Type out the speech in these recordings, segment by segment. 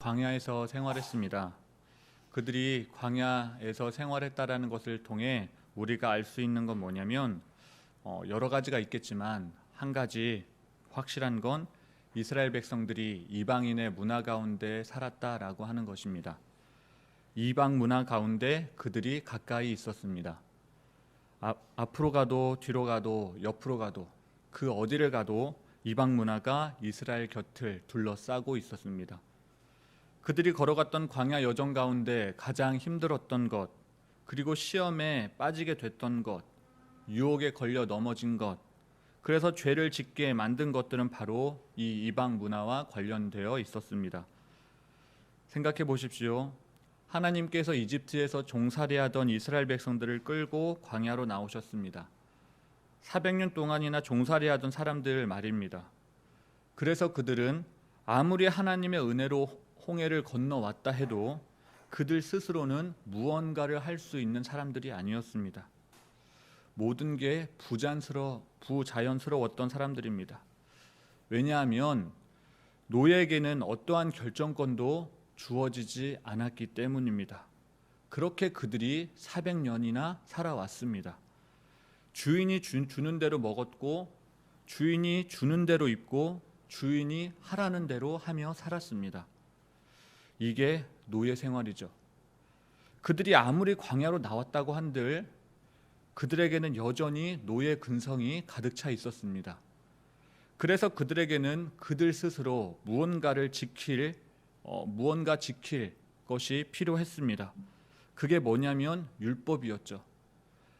광야에서 생활했습니다. 그들이 광야에서 생활했다라는 것을 통해 우리가 알 수 있는 건 뭐냐면 여러 가지가 있겠지만 한 가지 확실한 건 이스라엘 백성들이 이방인의 문화 가운데 살았다라고 하는 것입니다. 이방 문화 가운데 그들이 가까이 있었습니다. 앞으로 가도 뒤로 가도 옆으로 가도 그 어디를 가도 이방 문화가 이스라엘 곁을 둘러싸고 있었습니다. 그들이 걸어갔던 광야 여정 가운데 가장 힘들었던 것, 그리고 시험에 빠지게 됐던 것, 유혹에 걸려 넘어진 것, 그래서 죄를 짓게 만든 것들은 바로 이 이방 문화와 관련되어 있었습니다. 생각해 보십시오. 하나님께서 이집트에서 종살이하던 이스라엘 백성들을 끌고 광야로 나오셨습니다. 400년 동안이나 종살이하던 사람들 말입니다. 그래서 그들은 아무리 하나님의 은혜로 홍해를 건너왔다 해도 그들 스스로는 무언가를 할 수 있는 사람들이 아니었습니다. 모든 게 부자연스러웠던 사람들입니다. 왜냐하면 노예에게는 어떠한 결정권도 주어지지 않았기 때문입니다. 그렇게 그들이 400년이나 살아왔습니다. 주인이 주는 대로 먹었고, 주인이 주는 대로 입고, 주인이 하라는 대로 하며 살았습니다. 이게 노예 생활이죠. 그들이 아무리 광야로 나왔다고 한들 그들에게는 여전히 노예 근성이 가득 차 있었습니다. 그래서 그들에게는 그들 스스로 무언가 지킬 것이 필요했습니다. 그게 뭐냐면 율법이었죠.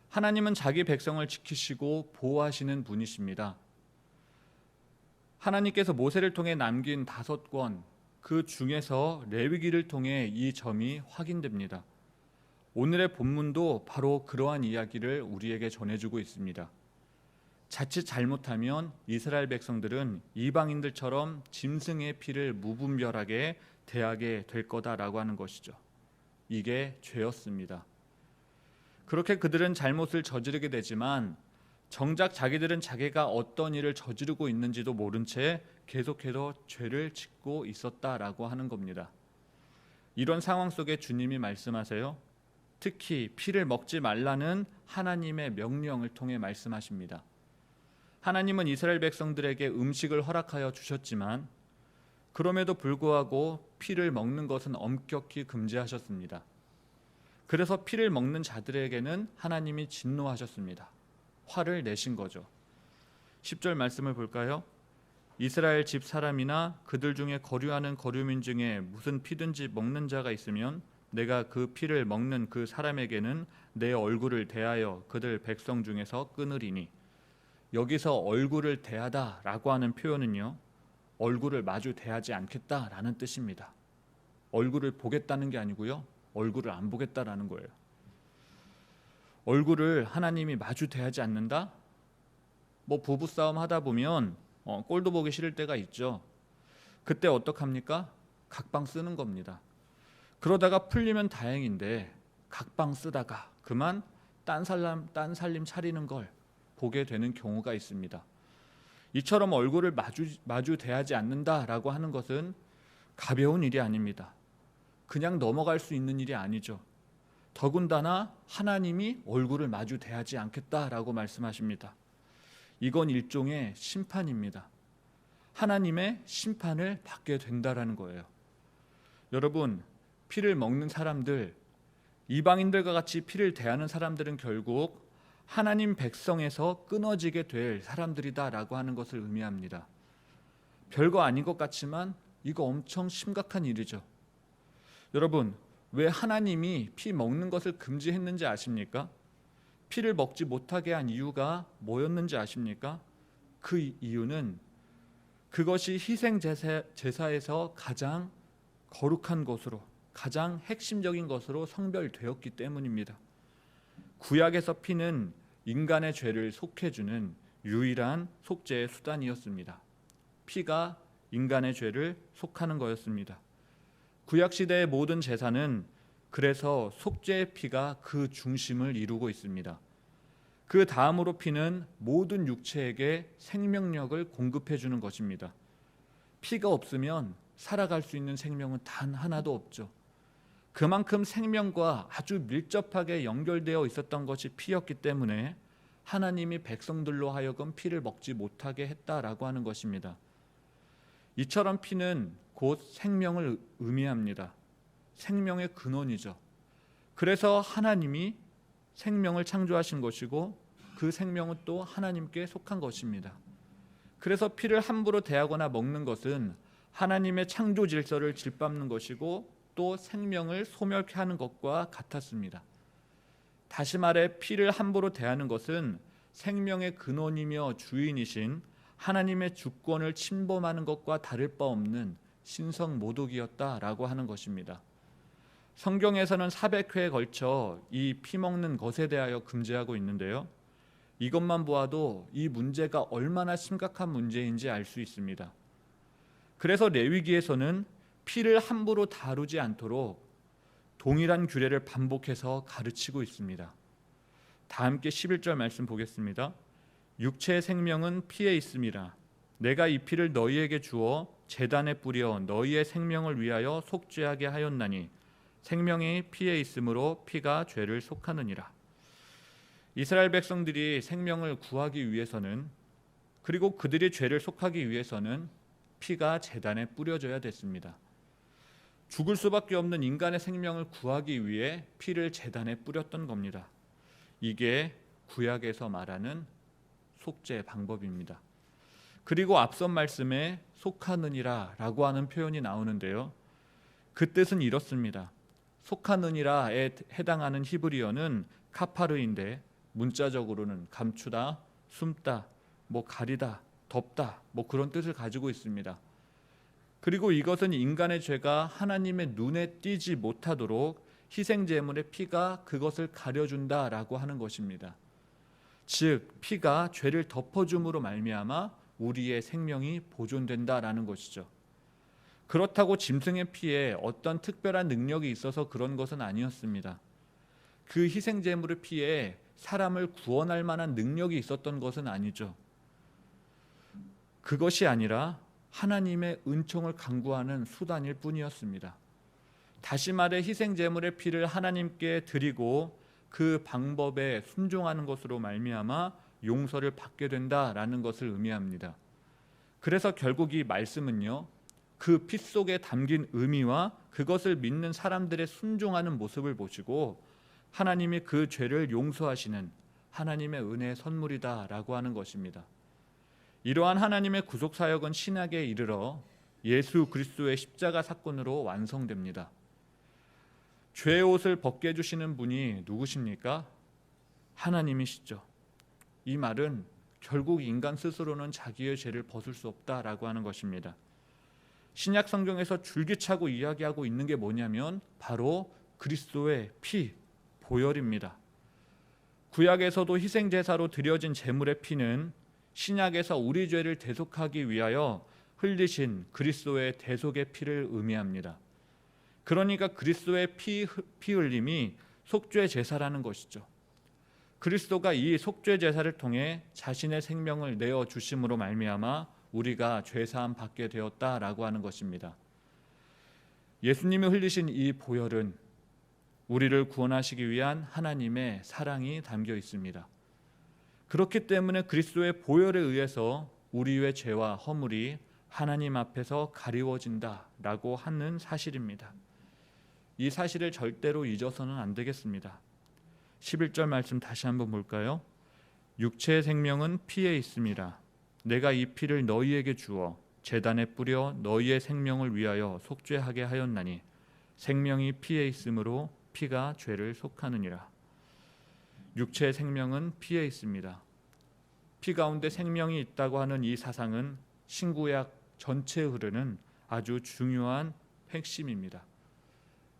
하나님은 자기 백성을 지키시고 보호하시는 분이십니다. 하나님께서 모세를 통해 남긴 5권, 그 중에서 레위기를 통해 이 점이 확인됩니다. 오늘의 본문도 바로 그러한 이야기를 우리에게 전해주고 있습니다. 자칫 잘못하면 이스라엘 백성들은 이방인들처럼 짐승의 피를 무분별하게 대하게 될 거다라고 하는 것이죠. 이게 죄였습니다. 그렇게 그들은 잘못을 저지르게 되지만 정작 자기들은 자기가 어떤 일을 저지르고 있는지도 모른 채 계속해서 죄를 짓고 있었다라고 하는 겁니다. 이런 상황 속에 주님이 말씀하세요. 특히 피를 먹지 말라는 하나님의 명령을 통해 말씀하십니다. 하나님은 이스라엘 백성들에게 음식을 허락하여 주셨지만 그럼에도 불구하고 피를 먹는 것은 엄격히 금지하셨습니다. 그래서 피를 먹는 자들에게는 하나님이 진노하셨습니다. 화를 내신 거죠. 10절 말씀을 볼까요? 이스라엘 집 사람이나 그들 중에 거류하는 거류민 중에 무슨 피든지 먹는 자가 있으면 내가 그 피를 먹는 그 사람에게는 내 얼굴을 대하여 그들 백성 중에서 끊으리니. 여기서 얼굴을 대하다라고 하는 표현은요, 얼굴을 마주 대하지 않겠다라는 뜻입니다. 얼굴을 보겠다는 게 아니고요, 얼굴을 안 보겠다라는 거예요. 얼굴을 하나님이 마주 대하지 않는다? 부부싸움 하다 보면 꼴도 보기 싫을 때가 있죠. 그때 어떡합니까? 각방 쓰는 겁니다. 그러다가 풀리면 다행인데 각방 쓰다가 그만 딴 살림 차리는 걸 보게 되는 경우가 있습니다. 이처럼 얼굴을 마주 대하지 않는다라고 하는 것은 가벼운 일이 아닙니다. 그냥 넘어갈 수 있는 일이 아니죠. 더군다나 하나님이 얼굴을 마주 대하지 않겠다라고 말씀하십니다. 이건 일종의 심판입니다. 하나님의 심판을 받게 된다라는 거예요. 여러분, 피를 먹는 사람들, 이방인들과 같이 피를 대하는 사람들은 결국 하나님 백성에서 끊어지게 될 사람들이다라고 하는 것을 의미합니다. 별거 아닌 것 같지만 이거 엄청 심각한 일이죠. 여러분, 왜 하나님이 피 먹는 것을 금지했는지 아십니까? 피를 먹지 못하게 한 이유가 뭐였는지 아십니까? 그 이유는 그것이 희생 제사에서 가장 거룩한 것으로, 가장 핵심적인 것으로 성별되었기 때문입니다. 구약에서 피는 인간의 죄를 속해주는 유일한 속죄의 수단이었습니다. 피가 인간의 죄를 속하는 거였습니다. 구약시대의 모든 제사는 그래서 속죄의 피가 그 중심을 이루고 있습니다. 그 다음으로 피는 모든 육체에게 생명력을 공급해 주는 것입니다. 피가 없으면 살아갈 수 있는 생명은 단 하나도 없죠. 그만큼 생명과 아주 밀접하게 연결되어 있었던 것이 피였기 때문에 하나님이 백성들로 하여금 피를 먹지 못하게 했다라고 하는 것입니다. 이처럼 피는 곧 생명을 의미합니다. 생명의 근원이죠. 그래서 하나님이 생명을 창조하신 것이고 그 생명은 또 하나님께 속한 것입니다. 그래서 피를 함부로 대하거나 먹는 것은 하나님의 창조 질서를 짓밟는 것이고 또 생명을 소멸케 하는 것과 같았습니다. 다시 말해 피를 함부로 대하는 것은 생명의 근원이며 주인이신 하나님의 주권을 침범하는 것과 다를 바 없는 신성모독이었다라고 하는 것입니다. 성경에서는 400회에 걸쳐 이 피 먹는 것에 대하여 금지하고 있는데요. 이것만 보아도 이 문제가 얼마나 심각한 문제인지 알 수 있습니다. 그래서 레위기에서는 피를 함부로 다루지 않도록 동일한 규례를 반복해서 가르치고 있습니다. 다 함께 11절 말씀 보겠습니다. 육체의 생명은 피에 있음이라. 내가 이 피를 너희에게 주어 제단에 뿌려 너희의 생명을 위하여 속죄하게 하였나니 생명이 피에 있으므로 피가 죄를 속하느니라. 이스라엘 백성들이 생명을 구하기 위해서는, 그리고 그들이 죄를 속하기 위해서는 피가 제단에 뿌려져야 됐습니다. 죽을 수밖에 없는 인간의 생명을 구하기 위해 피를 제단에 뿌렸던 겁니다. 이게 구약에서 말하는 속죄 방법입니다. 그리고 앞선 말씀에 속하느니라 라고 하는 표현이 나오는데요. 그 뜻은 이렇습니다. 속하느니라에 해당하는 히브리어는 카파르인데 문자적으로는 감추다, 숨다, 가리다, 덮다 그런 뜻을 가지고 있습니다. 그리고 이것은 인간의 죄가 하나님의 눈에 띄지 못하도록 희생제물의 피가 그것을 가려준다라고 하는 것입니다. 즉 피가 죄를 덮어줌으로 말미암아 우리의 생명이 보존된다라는 것이죠. 그렇다고 짐승의 피에 어떤 특별한 능력이 있어서 그런 것은 아니었습니다. 그 희생제물의 피에 사람을 구원할 만한 능력이 있었던 것은 아니죠. 그것이 아니라 하나님의 은총을 강구하는 수단일 뿐이었습니다. 다시 말해 희생제물의 피를 하나님께 드리고 그 방법에 순종하는 것으로 말미암아 용서를 받게 된다라는 것을 의미합니다. 그래서 결국 이 말씀은요, 그 피 속에 담긴 의미와 그것을 믿는 사람들의 순종하는 모습을 보시고 하나님이 그 죄를 용서하시는 하나님의 은혜의 선물이다라고 하는 것입니다. 이러한 하나님의 구속 사역은 신약에 이르러 예수 그리스도의 십자가 사건으로 완성됩니다. 죄의 옷을 벗게 해주시는 분이 누구십니까? 하나님이시죠. 이 말은 결국 인간 스스로는 자기의 죄를 벗을 수 없다라고 하는 것입니다. 신약 성경에서 줄기차고 이야기하고 있는 게 뭐냐면 바로 그리스도의 피, 보혈입니다. 구약에서도 희생제사로 드려진 제물의 피는 신약에서 우리 죄를 대속하기 위하여 흘리신 그리스도의 대속의 피를 의미합니다. 그러니까 그리스도의 피 흘림이 속죄 제사라는 것이죠. 그리스도가 이 속죄 제사를 통해 자신의 생명을 내어 주심으로 말미암아 우리가 죄 사함 받게 되었다라고 하는 것입니다. 예수님이 흘리신 이 보혈은 우리를 구원하시기 위한 하나님의 사랑이 담겨 있습니다. 그렇기 때문에 그리스도의 보혈에 의해서 우리의 죄와 허물이 하나님 앞에서 가리워진다라고 하는 사실입니다. 이 사실을 절대로 잊어서는 안 되겠습니다. 11절 말씀 다시 한번 볼까요? 육체의 생명은 피에 있음이라. 내가 이 피를 너희에게 주어 제단에 뿌려 너희의 생명을 위하여 속죄하게 하였나니 생명이 피에 있으므로 피가 죄를 속하느니라. 육체의 생명은 피에 있습니다. 피 가운데 생명이 있다고 하는 이 사상은 신구약 전체에 흐르는 아주 중요한 핵심입니다.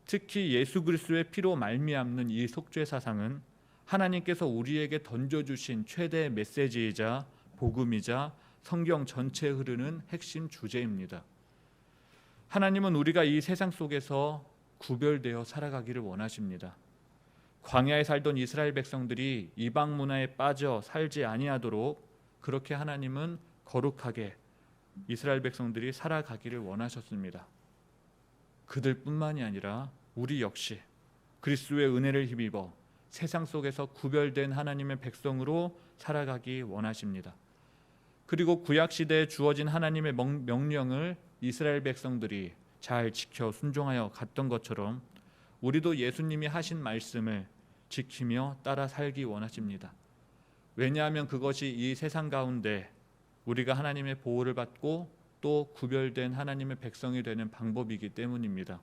특히 예수 그리스도의 피로 말미암는 이 속죄 사상은 하나님께서 우리에게 던져주신 최대 메시지이자 복음이자 성경 전체에 흐르는 핵심 주제입니다. 하나님은 우리가 이 세상 속에서 구별되어 살아가기를 원하십니다. 광야에 살던 이스라엘 백성들이 이방 문화에 빠져 살지 아니하도록 그렇게 하나님은 거룩하게 이스라엘 백성들이 살아가기를 원하셨습니다. 그들뿐만이 아니라 우리 역시 그리스도의 은혜를 힘입어 세상 속에서 구별된 하나님의 백성으로 살아가기 원하십니다. 그리고 구약 시대에 주어진 하나님의 명령을 이스라엘 백성들이 잘 지켜 순종하여 갔던 것처럼 우리도 예수님이 하신 말씀을 지키며 따라 살기 원하십니다. 왜냐하면 그것이 이 세상 가운데 우리가 하나님의 보호를 받고 또 구별된 하나님의 백성이 되는 방법이기 때문입니다.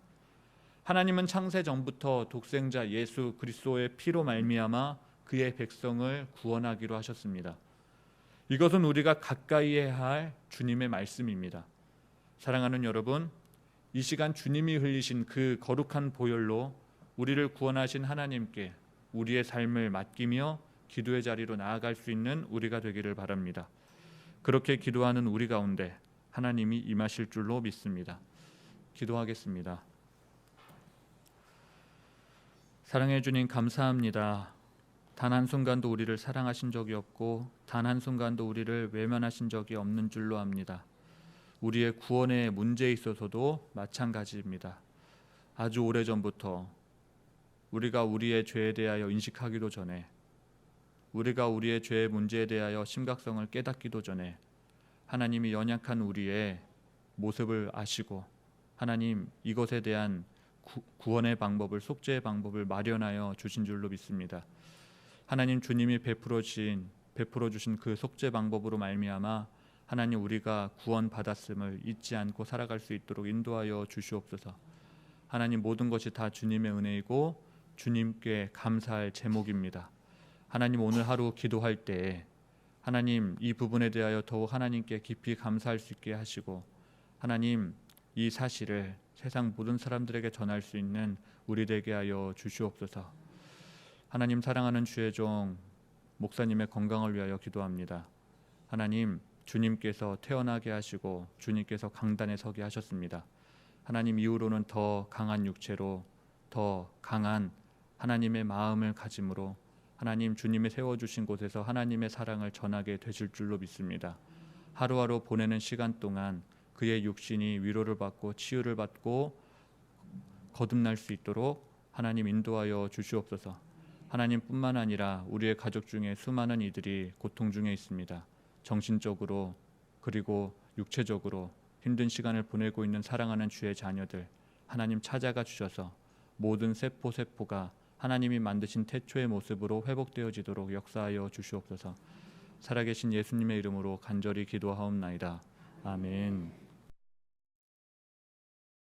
하나님은 창세 전부터 독생자 예수 그리스도의 피로 말미암아 그의 백성을 구원하기로 하셨습니다. 이것은 우리가 가까이 해야 할 주님의 말씀입니다. 사랑하는 여러분, 이 시간 주님이 흘리신 그 거룩한 보혈로 우리를 구원하신 하나님께 우리의 삶을 맡기며 기도의 자리로 나아갈 수 있는 우리가 되기를 바랍니다. 그렇게 기도하는 우리 가운데 하나님이 임하실 줄로 믿습니다. 기도하겠습니다. 사랑해 주님 감사합니다. 단 한순간도 우리를 사랑하신 적이 없고 단 한순간도 우리를 외면하신 적이 없는 줄로 압니다. 우리의 구원의 문제에 있어서도 마찬가지입니다. 아주 오래전부터 우리가 우리의 죄에 대하여 인식하기도 전에, 우리가 우리의 죄의 문제에 대하여 심각성을 깨닫기도 전에 하나님이 연약한 우리의 모습을 아시고 하나님 이것에 대한 구원의 방법을, 속죄의 방법을 마련하여 주신 줄로 믿습니다. 하나님 주님이 베풀어 주신 그 속죄 방법으로 말미암아 하나님 우리가 구원 받았음을 잊지 않고 살아갈 수 있도록 인도하여 주시옵소서. 하나님 모든 것이 다 주님의 은혜이고 주님께 감사할 제목입니다. 하나님 오늘 하루 기도할 때에 하나님 이 부분에 대하여 더욱 하나님께 깊이 감사할 수 있게 하시고 하나님 이 사실을 세상 모든 사람들에게 전할 수 있는 우리 되게 하여 주시옵소서. 하나님 사랑하는 주의 종 목사님의 건강을 위하여 기도합니다. 하나님 주님께서 태어나게 하시고 주님께서 강단에 서게 하셨습니다. 하나님 이후로는 더 강한 육체로 더 강한 하나님의 마음을 가짐으로 하나님 주님이 세워주신 곳에서 하나님의 사랑을 전하게 되실 줄로 믿습니다. 하루하루 보내는 시간 동안 그의 육신이 위로를 받고 치유를 받고 거듭날 수 있도록 하나님 인도하여 주시옵소서. 하나님뿐만 아니라 우리의 가족 중에 수많은 이들이 고통 중에 있습니다. 정신적으로 그리고 육체적으로 힘든 시간을 보내고 있는 사랑하는 주의 자녀들 하나님 찾아가 주셔서 모든 세포가 하나님이 만드신 태초의 모습으로 회복되어지도록 역사하여 주시옵소서. 살아계신 예수님의 이름으로 간절히 기도하옵나이다. 아멘.